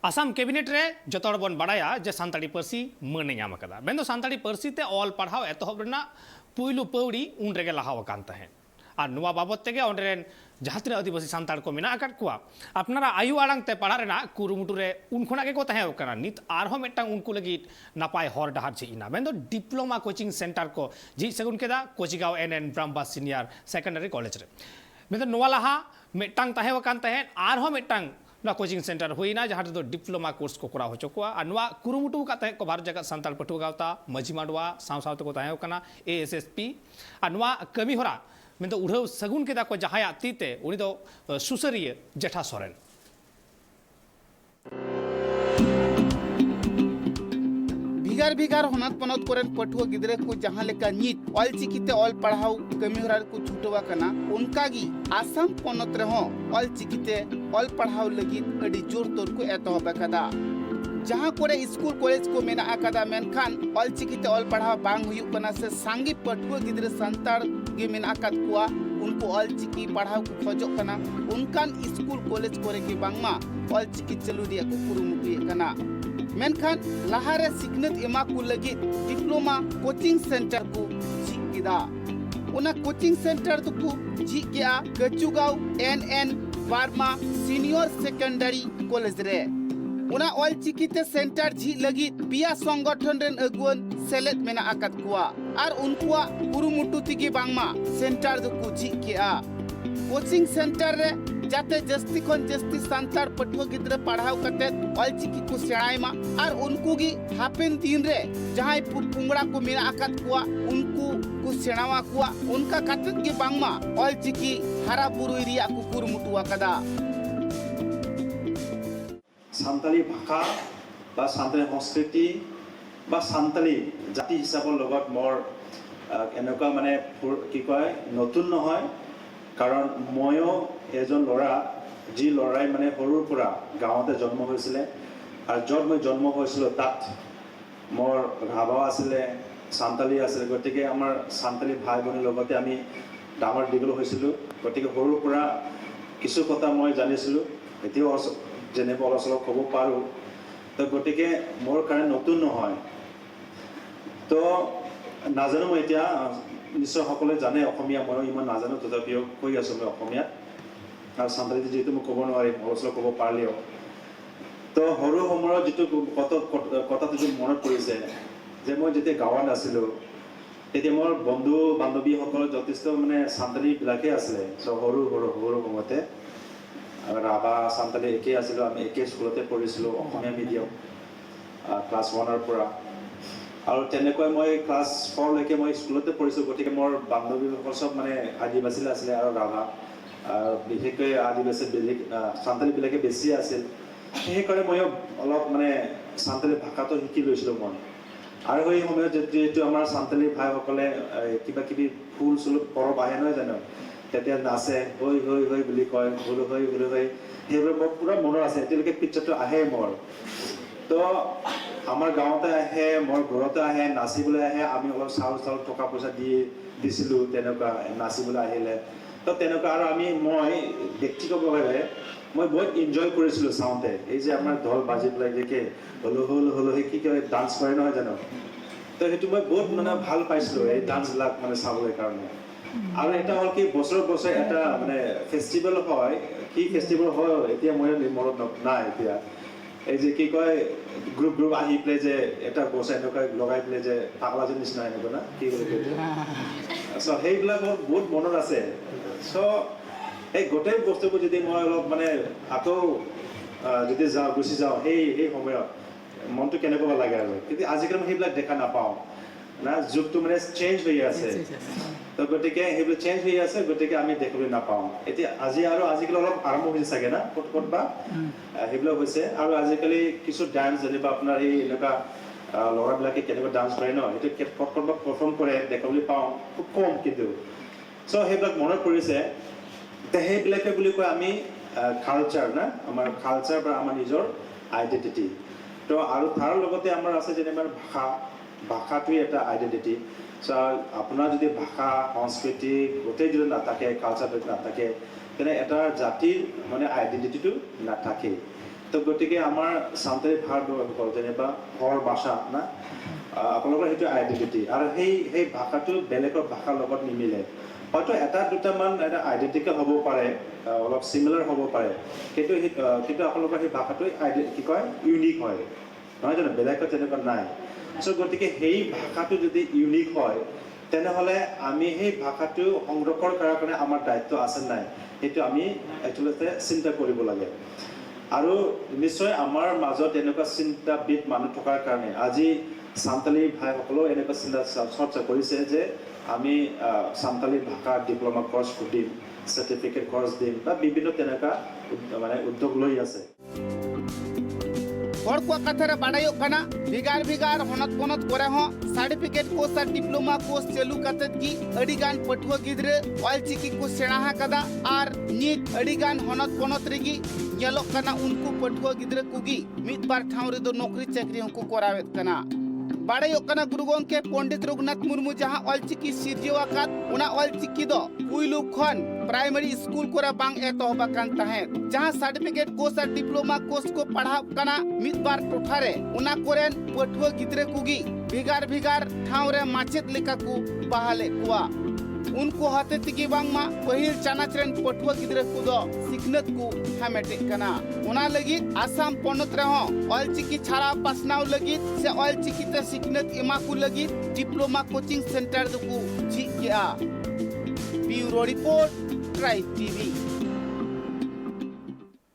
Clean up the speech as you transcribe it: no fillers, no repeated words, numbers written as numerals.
Assam cabinet रे जतोड़ बन बड़ाया जे सानताड़ी पार्सी माने नाम अकदा मेन सानताड़ी पार्सी ते ऑल पढ़ाव एतहब रेना पुइलु पौड़ी उन रेगे लाहाव कान तहें और नुआ बाबत तेगे ओंडेरेन जहाँ तीन आदिवासी सानताड़ को मेना अकाद कुआ अपनारा आयु आड़ांग ते पढ़ा रेना कुरुमुटु रे उन खोना के को तहें ओकना नित आरहो मेटांग उनको लगी नापाय हर डहार झिना मेन डिप्लोमा कोचिंग सेंटर को जी सगुन केदा Kochigaon N Brahma senior secondary college रे मेन नुआ लाहा मेटांग तहें वकान तहें आरहो मेटांग ना कोचिंग सेंटर हुईना जहाँ तो डिप्लोमा कोर्स को करा होचो को और कुरुमुटु का तहे को भारत जगत सानताल पटुआ गावता मजी माडवा साव सावते को तहे कना ASSP और कमी होरा मेन उड़ाव सगुन केदा को जहाँ तीते उनी दो सुसरिय जेठा सोरेन भिगार भिगार होनत पनत कोरेन पटुआ गिदरे को जहाँ लेका नीट ऑलचिकीते ऑल पढ़ाओ कमी होरा को छुटवा कना उनकागी आसाम पनत रे हो ऑलचिकीते ऑल पढ़ाओ लगी अड़ी जोर तोर को एतहब अकदा जहाँ कोरे स्कूल कॉलेज को मेना अकदा मेनखान ऑलचिकीते ऑल पढ़ाओ बांग हुयु कना से सांगी पटुआ गिदरे संताड़ गे मेना अकद कुआ उनको ऑलचिकी पढ़ाओ को खोजो कना उनकान स्कूल कॉलेज कोरे के बांगमा ऑलचिकी चलु दिया को कुरुमुटु कना मेनखान लहारे सिखनत एमा को लगी डिप्लोमा कोचिंग सेंटर को झिक किदा उना कोचिंग सेंटर तो को झिक गया Kachugaon NN Verma senior secondary college रे उना ऑल चिकीते सेंटर झिक लगी पिया संगठन रेन अगुन सेलेद मेना आकाद कुआ और उनकुआ कुरुमुटु तिगी बांगमा सेंटर तो को झिक किया कोचिंग सेंटर रे जाते जस्ती खन जस्ती संताड़ पटुआ गिद्रे पढ़ाव कते ऑलचिकी को सेणायमा और उनको की हापेन दिन रे जहाँ पुंगड़ा को मेना आकाद कुआ उनको को सेणावा कुआ उनका कतत के बांगमा ऑलचिकी हरा बुरु एरिया को कुरुमुटुआ कदा सानताली भाषा बा सानताली संस्कृति बा सानताली जाति हिसाबर लगत मोर एनका माने कि कय नतुन নহয় कारण मयो एजन लड़ा जी लड़ाई माने सरुर पुरा गाँवते जन्म होइसिले और जब मैं जन्म होइसिलो तात मोर राभा आसिले सानताली आसिले गतिके आमार सानताली भाई भनी लगते आमी डाঙर दीघल होइसिलो गतिके सरुर पुरा किछु कथा मैं जानिसिलो एतियो जेनेबा अलप चलप कब पारो तो गतिके मोर कारण नतुन নহয় तो नाजानो मैं एतिया निश्चय सकले जाने অসমীয়া মই ইমান নাজানো তথাপিও কৈ আছো মই অসমীয়া আৰু সান্তালিতে যেহেতু মই ক'ব নোৱাৰিম অলপ ক'ব পাৰিলেও তো সৰু সময়ত যেটো কথাটো যে মনত পৰিছে যে মই যেতিয়া গাঁৱত আছিলোঁ তেতিয়া মোৰ বন্ধু বান্ধৱীসকল যথেষ্ট মানে সান্তালি বিলাকে আছিলে সৰু সময়তে ৰাভা সান্তালি একে আছিলোঁ আমি একে স্কুলতে পঢ়িছিলোঁ অসমীয়া মিডিয়াম ক্লাছ 1 পৰা और तेनेকৈ मैं क्लास 4 लेके मैं स्कूलते पढ़िছোঁ गतिके मोर बान्धवीসকল सब माने आदिवासी आছিলে और राभा विशेषকৈ आदिवासी बेलेग सान्ताली बेलेगे बेছি আছিল সেইকাৰণে মই অলপ মানে सान्ताली ভাষাটো শিকি লৈছিলোঁ মই আৰু সেই সময়ত যেটো আমাৰ सान्ताली ভাইসকলে কিবা কিবি ফুল চুল পৰব আহে নহয় জানো তেতিয়া নাচে হৈ হৈ হৈ বুলি কয় হৈ হৈ হৈ হৈ সেইবোৰ মোৰ পুৰা মনত আছে এতিয়ালৈকে পিকচাৰটো আহে মোৰ তো আমাৰ গাঁৱতে আহে মোৰ ঘৰতে আহে নাচিবলৈ আহে আমি অলপ চাউল টকা পইচা দিছিলো তেনেকুৱা নাচিবলৈ আহিলে তো তেনেকুৱা আৰু আমি মই ব্যক্তিগতভাৱে মই বহুত এনজয় কৰিছিলোঁ চাওঁতে এই যে আমাৰ ঢোল বাজি পেলাই দেখে হলো কি কয় ডান্স কৰে নহয় জানো তো সেইটো মই বহুত মানে ভাল পাইছিলোঁ এই ডান্সবিলাক মানে চাবলৈ কাৰণে আৰু এটা হ'ল কি বছৰ এটা মানে ফেষ্টিভেল হয় কি ফেষ্টিভেল হয় এতিয়া মই মনত নাই এতিয়া এই যে কি কয় গ্ৰুপ আহি প্লে যে এটা বসে এনেকুৱা লগাই প্লে যে পাগলাজৰ নিচিনা এনেকুৱা না কি বুলি কয় সো সেইবিলাক বহুত মনত আছে সো এই গোটেই বস্তুবোৰ যদি মই অলপ মানে আকৌ যদি গুচি যাওঁ সেই সময়ত মনটো কেনেকুৱা লাগে আৰু কিন্তু আজিকালি মই সেইবিলাক দেখা নাপাওঁ না যুগটো মানে চেঞ্জ হৈ আছে তো গতিকে সেইবোৰ চেঞ্জ হৈ আছে গতিকে আমি দেখিবলৈ নাপাওঁ এতিয়া আজিকালি অলপ আৰম্ভ হৈছে চাগে না ক'তবা সেইবিলাক হৈছে আৰু আজিকালি কিছু ডান্স যেনিবা আপোনাৰ এই এনেকুৱা ল'ৰাবিলাকে কেনেকুৱা ডান্স কৰে ন সেইটো ক'তবা পাৰফৰ্ম কৰে দেখিবলৈ পাওঁ খুব কম কিন্তু চ' সেইবিলাক মনত পৰিছে সেইবিলাকে বুলি কয় আমি কালচাৰ না আমাৰ কালচাৰ বা আমাৰ নিজৰ আইডেণ্টিটি তো আৰু তাৰ লগতে আমাৰ আছে যেনিবা ভাষাটোৱে এটা আইডেণ্টিটি চ' আপোনাৰ যদি ভাষা সংস্কৃতি গোটেই যদি নাথাকে কালচাৰটো নাথাকে তেনে এটা জাতিৰ মানে আইডেণ্টিটিটো নাথাকে তো গতিকে আমাৰ সান্তালী ভাষাসকল যেনিবা ঘৰ ভাষা না আপোনালোকৰ সেইটো আইডেণ্টিটি আৰু সেই ভাষাটো বেলেগৰ ভাষাৰ লগত নিমিলে হয়তো এটা দুটামান এটা আইডেণ্টিকেল হ'ব পাৰে অলপ চিমিলাৰ হ'ব পাৰে কিন্তু আপোনালোকৰ সেই ভাষাটো কি কয় ইউনিক হয় নহয় জানো বেলেগত তেনেকুৱা নাই চ' গতিকে সেই ভাষাটো যদি ইউনিক হয় তেনেহ'লে আমি সেই ভাষাটো সংৰক্ষণ কৰাৰ কাৰণে আমাৰ দায়িত্ব আছে নাই সেইটো আমি একচুৱেলতে চিন্তা কৰিব লাগে আৰু নিশ্চয় আমাৰ মাজত এনেকুৱা চিন্তাবিদ মানুহ থকাৰ কাৰণে আজি সান্তালী ভাইসকলেও এনেকুৱা চিন্তা চৰ্চা কৰিছে যে আমি সান্তালী ভাষাৰ ডিপ্ল'মা কৰ্চ দিম চাৰ্টিফিকেট কৰ্চ দিম বা বিভিন্ন তেনেকুৱা মানে উদ্যোগ লৈ আছে हर को कथारे बाड़ायो कना भिगार भिगार होनत पोनत करे हो सर्टिफिकेट कोर्स और डिप्लोमा कोर्स चालू कतत की अडिगान पठुआ गिद्रे ऑलचिकी को सेणा कदा आर नीट अडिगान होनत पोनत रेगी येलो कना उनको पठुआ गिद्रे कुगी मित बार ठाव रे दो नौकरी चाकरी को करावेत कना बाड़ायो कना गुरु गोंके पंडित रघुनाथ मुर्मू जहां ऑलचिकी सिरजेवाकात उना ऑलचिकी दो पुइलु खन प्राइमरी स्कूल कोरा बांग एतोहबा कान ताहे जहां सर्टिफिकेट कोर्स और डिप्लोमा कोर्स को पढ़ाव कना मित बार टोठारे उना कोरेन पठुआ गिद्रे कुगी भिगार भिगार ठाव रे माचेत लेका को बहाले कुआ उनको हाथे तिगी बांगमा पहिल चानाचरेन पठुआ गिद्रे को दो सिखनत को हामेटे कना उना लगी आसाम पनत रहो ऑलचिकी छाड़ा पासनाव लगी से ऑलचिकी ते सिखनत इमा को लगी डिप्लोमा कोचिंग सेंटर को जी गया ब्यूरो रिपोर्ट ट्राइब टीवी।